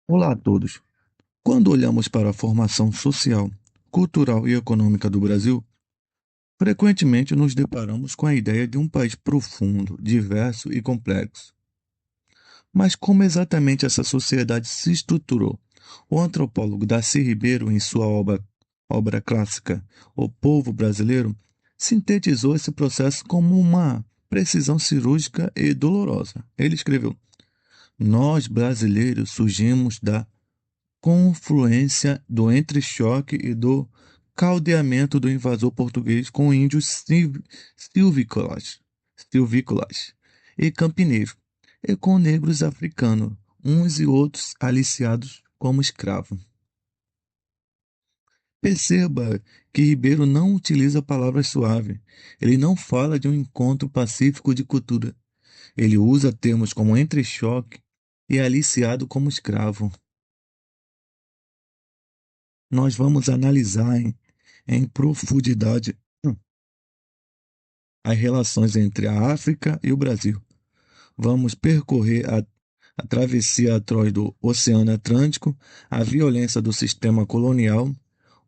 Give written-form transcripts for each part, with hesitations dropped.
Olá a todos. Quando olhamos para a formação social, cultural e econômica do Brasil, frequentemente nos deparamos com a ideia de um país profundo, diverso e complexo. Mas como exatamente essa sociedade se estruturou? O antropólogo Darcy Ribeiro, em sua obra clássica O Povo Brasileiro, sintetizou esse processo como uma precisão cirúrgica e dolorosa. Ele escreveu: Nós brasileiros surgimos da confluência do entrechoque e do caldeamento do invasor português com índios silvícolas, silvícolas e campineiros, e com negros africanos, uns e outros aliciados como escravos. Perceba que Ribeiro não utiliza palavras suaves. Ele não fala de um encontro pacífico de cultura. Ele usa termos como entrechoque e aliciado como escravo. Nós vamos analisar em profundidade as relações entre a África e o Brasil. Vamos percorrer a travessia atroz do Oceano Atlântico, a violência do sistema colonial,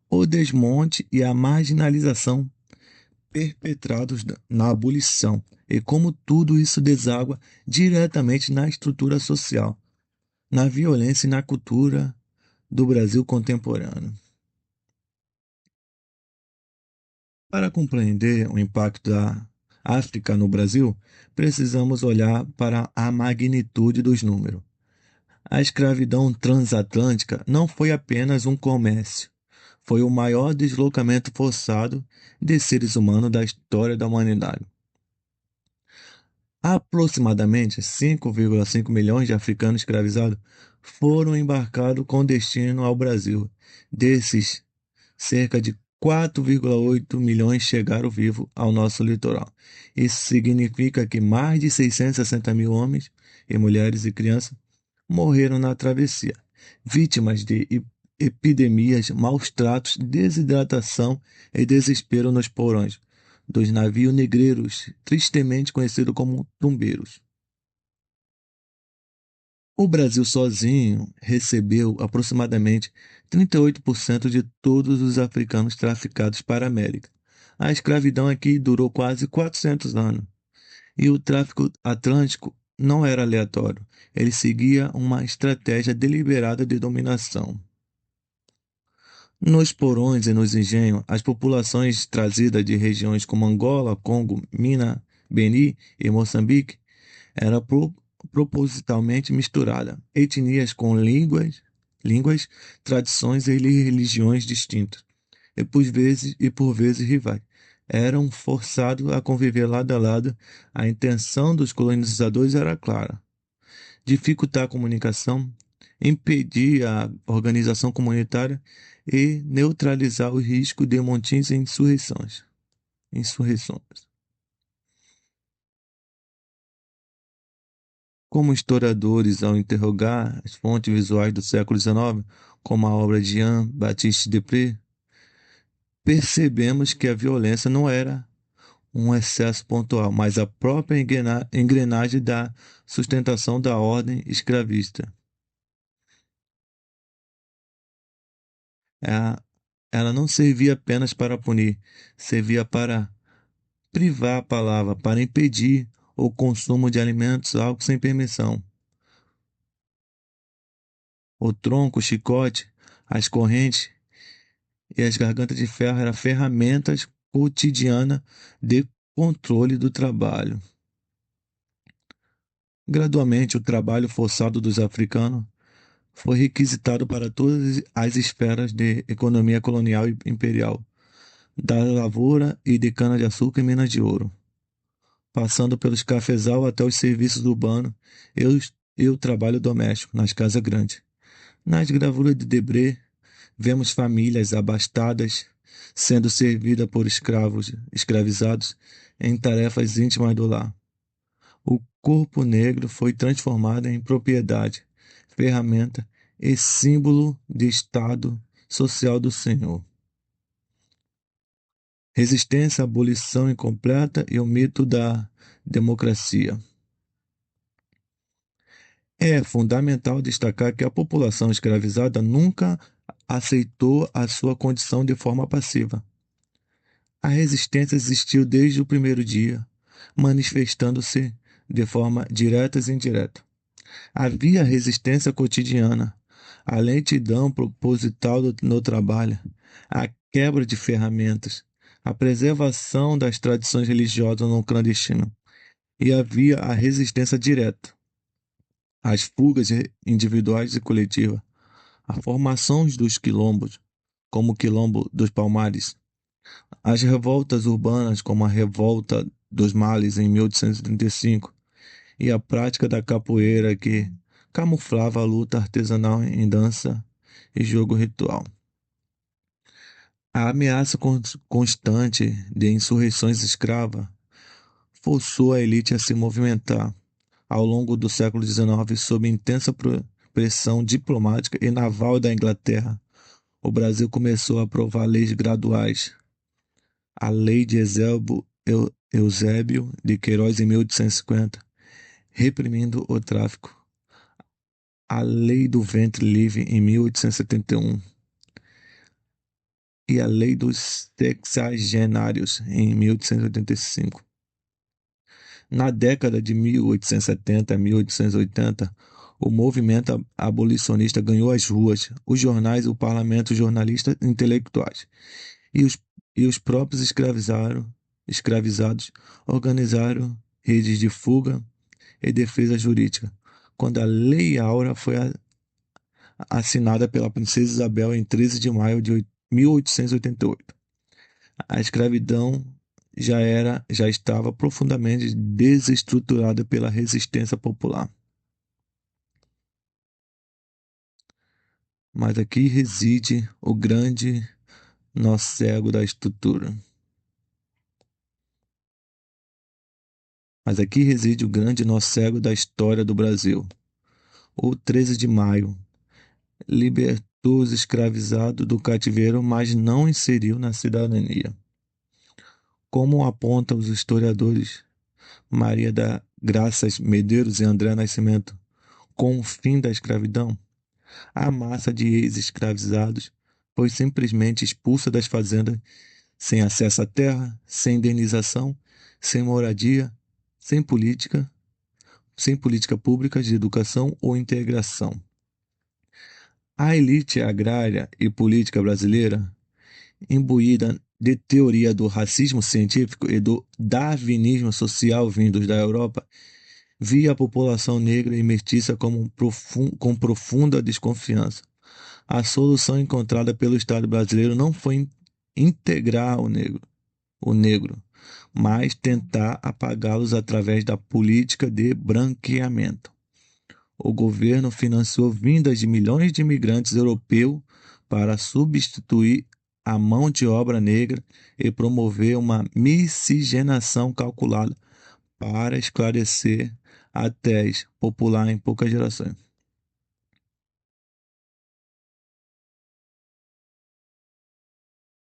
o desmonte e a marginalização perpetrados na abolição, e como tudo isso deságua diretamente na estrutura social, na violência e na cultura do Brasil contemporâneo. Para compreender o impacto da África no Brasil, precisamos olhar para a magnitude dos números. A escravidão transatlântica não foi apenas um comércio, foi o maior deslocamento forçado de seres humanos da história da humanidade. Aproximadamente 5,5 milhões de africanos escravizados foram embarcados com destino ao Brasil. Desses, cerca de 4,8 milhões chegaram vivos ao nosso litoral. Isso significa que mais de 660 mil homens e mulheres e crianças morreram na travessia, vítimas de epidemias, maus tratos, desidratação e desespero nos porões dos navios negreiros, tristemente conhecidos como tumbeiros. O Brasil sozinho recebeu aproximadamente 38% de todos os africanos traficados para a América. A escravidão aqui durou quase 400 anos. E o tráfico atlântico não era aleatório. Ele seguia uma estratégia deliberada de dominação. Nos porões e nos engenhos, as populações trazidas de regiões como Angola, Congo, Minas, Beni e Moçambique era propositalmente misturada, etnias com línguas, tradições e religiões distintas, e por vezes rivais. Eram forçados a conviver lado a lado. A intenção dos colonizadores era clara: dificultar a comunicação, impedir a organização comunitária e neutralizar o risco de motins e insurreições. Como historiadores, ao interrogar as fontes visuais do século XIX, como a obra de Jean-Baptiste Depré, percebemos que a violência não era um excesso pontual, mas a própria engrenagem da sustentação da ordem escravista. A- Ela não servia apenas para punir, servia para privar a palavra, para impedir o consumo de alimentos, algo sem permissão. O tronco, o chicote, as correntes e as gargantas de ferro eram ferramentas cotidianas de controle do trabalho. Gradualmente, o trabalho forçado dos africanos foi requisitado para todas as esferas de economia colonial e imperial, da lavoura e de cana-de-açúcar e minas de ouro, passando pelos cafezal até os serviços urbanos e o trabalho doméstico nas casas grandes. Nas gravuras de Debré, vemos famílias abastadas sendo servidas por escravos escravizados em tarefas íntimas do lar. O corpo negro foi transformado em propriedade, ferramenta e símbolo de Estado social do Senhor. Resistência, abolição incompleta e o mito da democracia. É fundamental destacar que a população escravizada nunca aceitou a sua condição de forma passiva. A resistência existiu desde o primeiro dia, manifestando-se de forma direta e indireta. Havia resistência cotidiana, a lentidão proposital no trabalho, a quebra de ferramentas, a preservação das tradições religiosas no clandestino, e havia a resistência direta, as fugas individuais e coletivas, a formação dos quilombos, como o Quilombo dos Palmares, as revoltas urbanas, como a Revolta dos Males em 1835, e a prática da capoeira que camuflava a luta artesanal em dança e jogo ritual. A ameaça constante de insurreições escravas forçou a elite a se movimentar ao longo do século XIX sob intensa pressão diplomática e naval da Inglaterra. O Brasil começou a aprovar leis graduais. A Lei de Eusébio de Queiroz em 1850, reprimindo o tráfico. A Lei do Ventre Livre em 1871 e a Lei dos Sexagenários em 1885. Na década de 1870 a 1880, o movimento abolicionista ganhou as ruas, os jornais, o parlamento, os jornalistas intelectuais e os próprios escravizados organizaram redes de fuga e defesa jurídica. Quando a Lei Áurea foi assinada pela princesa Isabel em 13 de maio de 1888. A escravidão já estava profundamente desestruturada pela resistência popular. Mas aqui reside o grande nó cego da estrutura. Mas aqui reside o grande nó cego da história do Brasil. O 13 de maio libertou os escravizados do cativeiro, mas não inseriu na cidadania. Como apontam os historiadores Maria da Graças Medeiros e André Nascimento, com o fim da escravidão, a massa de ex-escravizados foi simplesmente expulsa das fazendas, sem acesso à terra, sem indenização, sem moradia, sem política, sem política pública de educação ou integração. A elite agrária e política brasileira, imbuída de teoria do racismo científico e do darwinismo social vindos da Europa, via a população negra e mestiça com profunda desconfiança. A solução encontrada pelo Estado brasileiro não foi integrar o negro, mas tentar apagá-los através da política de branqueamento. O governo financiou vindas de milhões de imigrantes europeus para substituir a mão de obra negra e promover uma miscigenação calculada para esclarecer a tez popular em poucas gerações.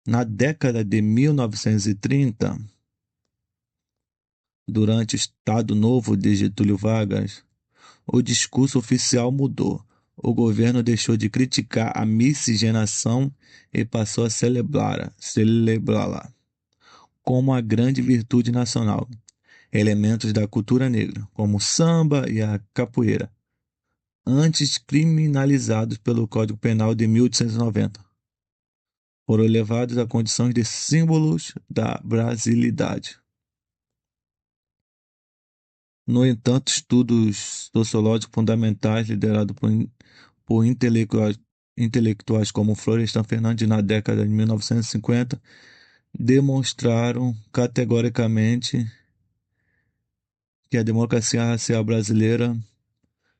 Na década de 1930, durante o Estado Novo de Getúlio Vargas, o discurso oficial mudou. O governo deixou de criticar a miscigenação e passou a celebrá-la como a grande virtude nacional. Elementos da cultura negra, como o samba e a capoeira, antes criminalizados pelo Código Penal de 1890, foram elevados a condições de símbolos da brasilidade. No entanto, estudos sociológicos fundamentais liderados por intelectuais como Florestan Fernandes na década de 1950 demonstraram categoricamente que a democracia racial brasileira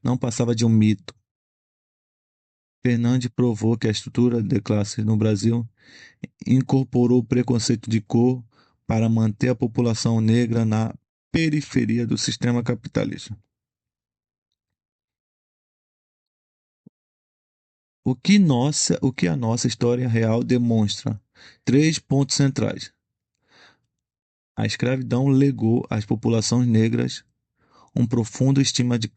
não passava de um mito. Fernandes provou que a estrutura de classe no Brasil incorporou o preconceito de cor para manter a população negra na periferia do sistema capitalista. O que a nossa história real demonstra? Três pontos centrais. A escravidão legou às populações negras um profundo estigma de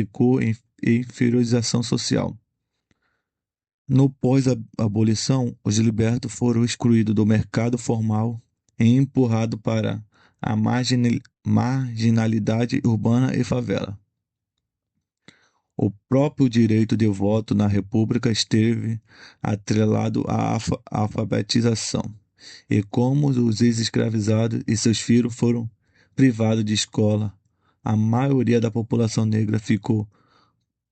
cor e inferiorização social. No pós-abolição, os libertos foram excluídos do mercado formal e empurrados para a marginalidade urbana e favela. O próprio direito de voto na República esteve atrelado à alfabetização, e como os ex-escravizados e seus filhos foram privados de escola, a maioria da população negra ficou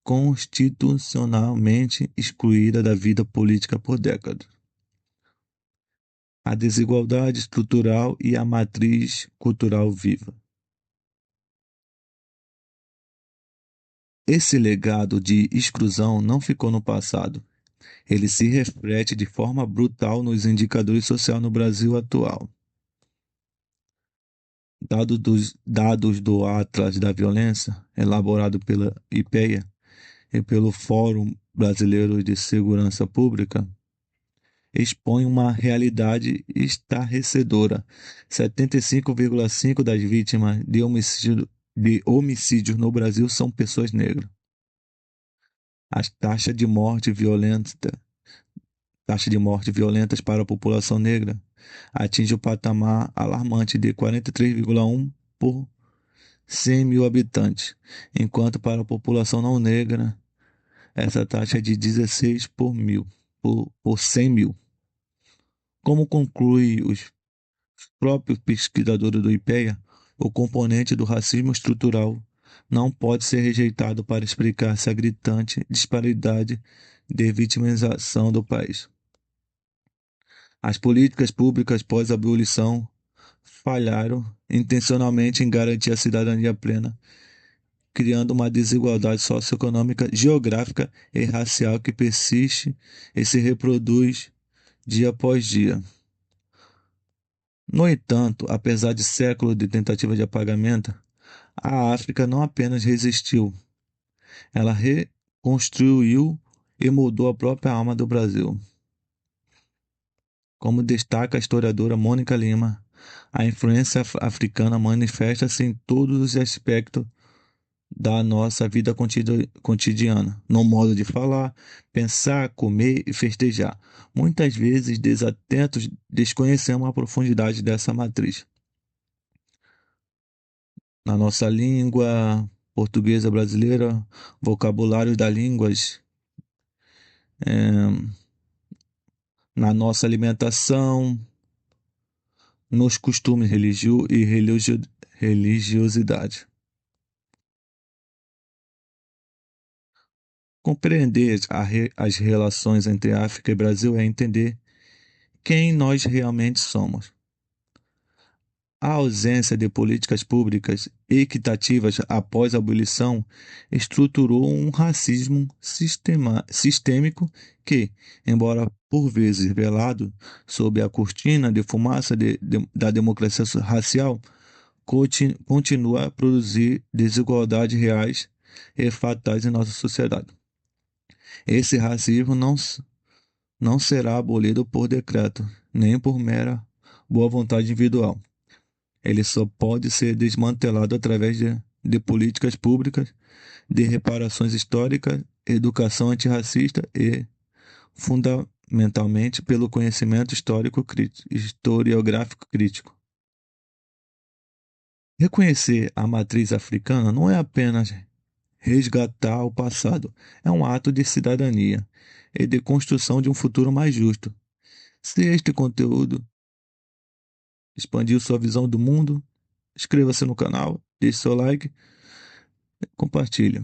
constitucionalmente excluída da vida política por décadas. A desigualdade estrutural e a matriz cultural viva. Esse legado de exclusão não ficou no passado. Ele se reflete de forma brutal nos indicadores sociais no Brasil atual. Dados do Atlas da Violência, elaborado pela IPEA e pelo Fórum Brasileiro de Segurança Pública, expõe uma realidade estarrecedora. 75,5% das vítimas de homicídios no Brasil são pessoas negras. As taxa de morte violentas para a população negra atinge o patamar alarmante de 43,1 por 100 mil habitantes, enquanto para a população não negra essa taxa é de 16 por 100 mil. Como conclui os próprios pesquisadores do IPEA, o componente do racismo estrutural não pode ser rejeitado para explicar essa gritante disparidade de vitimização do país. As políticas públicas pós-abolição falharam intencionalmente em garantir a cidadania plena, criando uma desigualdade socioeconômica, geográfica e racial que persiste e se reproduz dia após dia. No entanto, apesar de séculos de tentativa de apagamento, a África não apenas resistiu, ela reconstruiu e mudou a própria alma do Brasil. Como destaca a historiadora Mônica Lima, a influência africana manifesta-se em todos os aspectos da nossa vida cotidiana, no modo de falar, pensar, comer e festejar. Muitas vezes, desatentos, desconhecemos a profundidade dessa matriz. Na nossa língua portuguesa brasileira, vocabulário das línguas, na nossa alimentação, nos costumes e religiosidade. Compreender as relações entre África e Brasil é entender quem nós realmente somos. A ausência de políticas públicas equitativas após a abolição estruturou um racismo sistêmico que, embora por vezes velado sob a cortina de fumaça da democracia racial, continua a produzir desigualdades reais e fatais em nossa sociedade. Esse racismo não será abolido por decreto, nem por mera boa vontade individual. Ele só pode ser desmantelado através de políticas públicas, de reparações históricas, educação antirracista e, fundamentalmente, pelo conhecimento historiográfico crítico. Reconhecer a matriz africana não é apenas resgatar o passado, é um ato de cidadania e de construção de um futuro mais justo. Se este conteúdo expandiu sua visão do mundo, inscreva-se no canal, deixe seu like e compartilhe.